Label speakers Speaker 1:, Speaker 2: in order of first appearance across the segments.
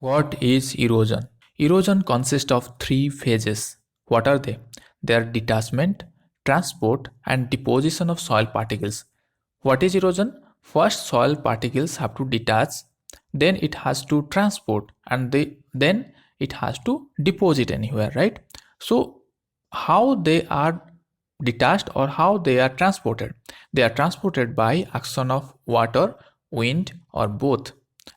Speaker 1: What is erosion? Erosion consists of three phases. What are they? They are detachment, transport, and deposition of soil particles. What is erosion? First, soil particles have to detach, then it has to transport, and then it has to deposit anywhere, right? So, how they are detached or how they are transported? They are transported by action of water, wind, or both.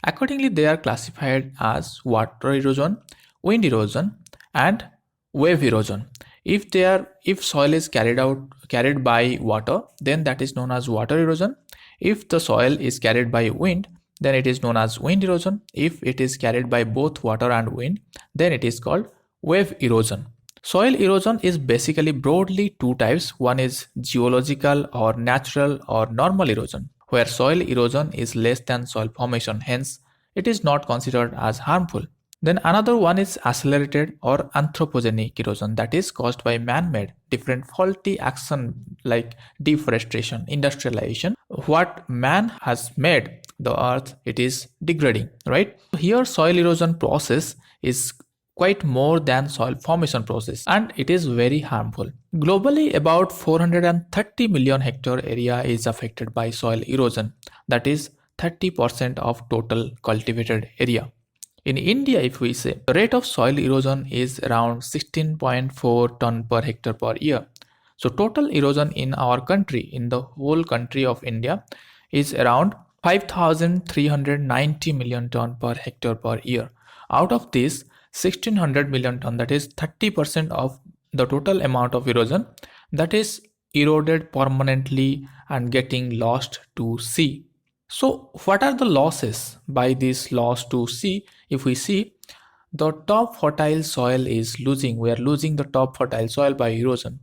Speaker 1: Accordingly, they are classified as water erosion, wind erosion, and wave erosion. If soil is carried by water, then that is known as water erosion. If the soil is carried by wind, then it is known as wind erosion. If it is carried by both water and wind, then it is called wave erosion. Soil erosion is basically broadly two types. One is geological or natural or normal erosion, where soil erosion is less than soil formation, hence it is not considered as harmful. Then another one is accelerated or anthropogenic erosion, that is caused by man-made different faulty action like deforestation, industrialization. What man has made the earth, it is degrading, right? Here soil erosion process is quite more than soil formation process and it is very harmful. Globally, about 430 million hectare area is affected by soil erosion, that is 30% of total cultivated area. In India, if we say, the rate of soil erosion is around 16.4 ton per hectare per year. So total erosion in our country, in the whole country of India, is around 5,390 million ton per hectare per year. Out of this, 1600 million ton, that is 30% of the total amount of erosion, that is eroded permanently and getting lost to sea. So what are the losses by this loss to sea? If we see, the top fertile soil is losing. We are losing the top fertile soil by erosion.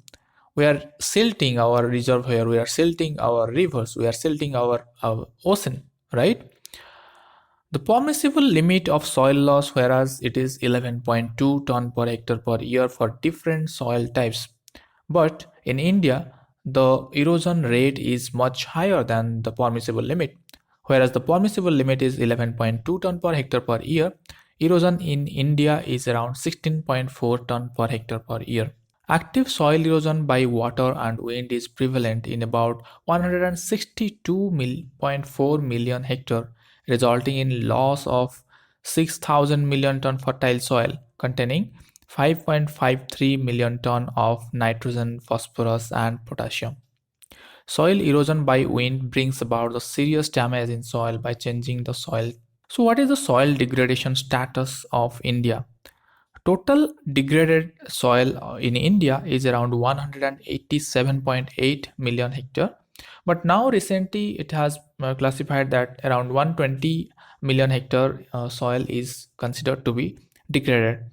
Speaker 1: We are silting our reservoir, we are silting our rivers, we are silting our ocean, right? The permissible limit of soil loss, whereas it is 11.2 ton per hectare per year for different soil types. But in India, the erosion rate is much higher than the permissible limit. Whereas the permissible limit is 11.2 ton per hectare per year, erosion in India is around 16.4 ton per hectare per year. Active soil erosion by water and wind is prevalent in about 162.4 million hectare, resulting in loss of 6,000 million ton fertile soil containing 5.53 million ton of nitrogen, phosphorus, and potassium. Soil erosion by wind brings about the serious damage in soil by changing the soil. So, what is the soil degradation status of India? Total degraded soil in India is around 187.8 million hectare, but now recently it has classified that around 120 million hectare soil is considered to be degraded.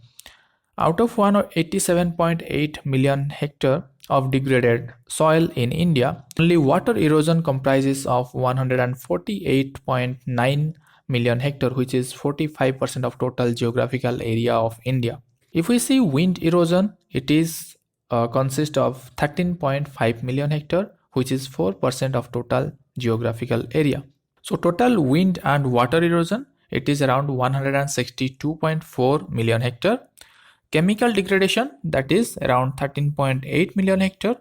Speaker 1: Out of 187.8 million hectare of degraded soil in India, only water erosion comprises of 148.9 million hectare, which is 45% of total geographical area of India. If we see wind erosion, it is consists of 13.5 million hectare, which is 4% of total geographical area. So total wind and water erosion, it is around 162.4 million hectare. Chemical degradation, that is around 13.8 million hectare.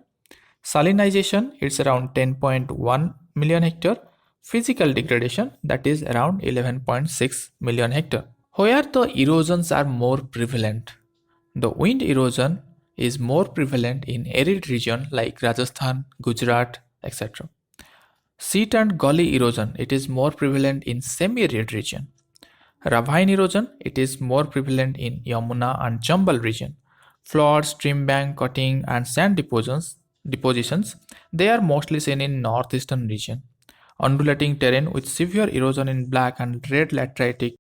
Speaker 1: Salinization, it's around 10.1 million hectare. Physical degradation, that is around 11.6 million hectare. Where the erosions are more prevalent? The wind erosion is more prevalent in arid region like Rajasthan, Gujarat, etc. Sheet and gully erosion, it is more prevalent in semi-arid region. Ravine erosion, it is more prevalent in Yamuna and Chambal region. Flood, stream bank cutting, and sand depositions, they are mostly seen in northeastern region. Undulating terrain with severe erosion in black and red lateritic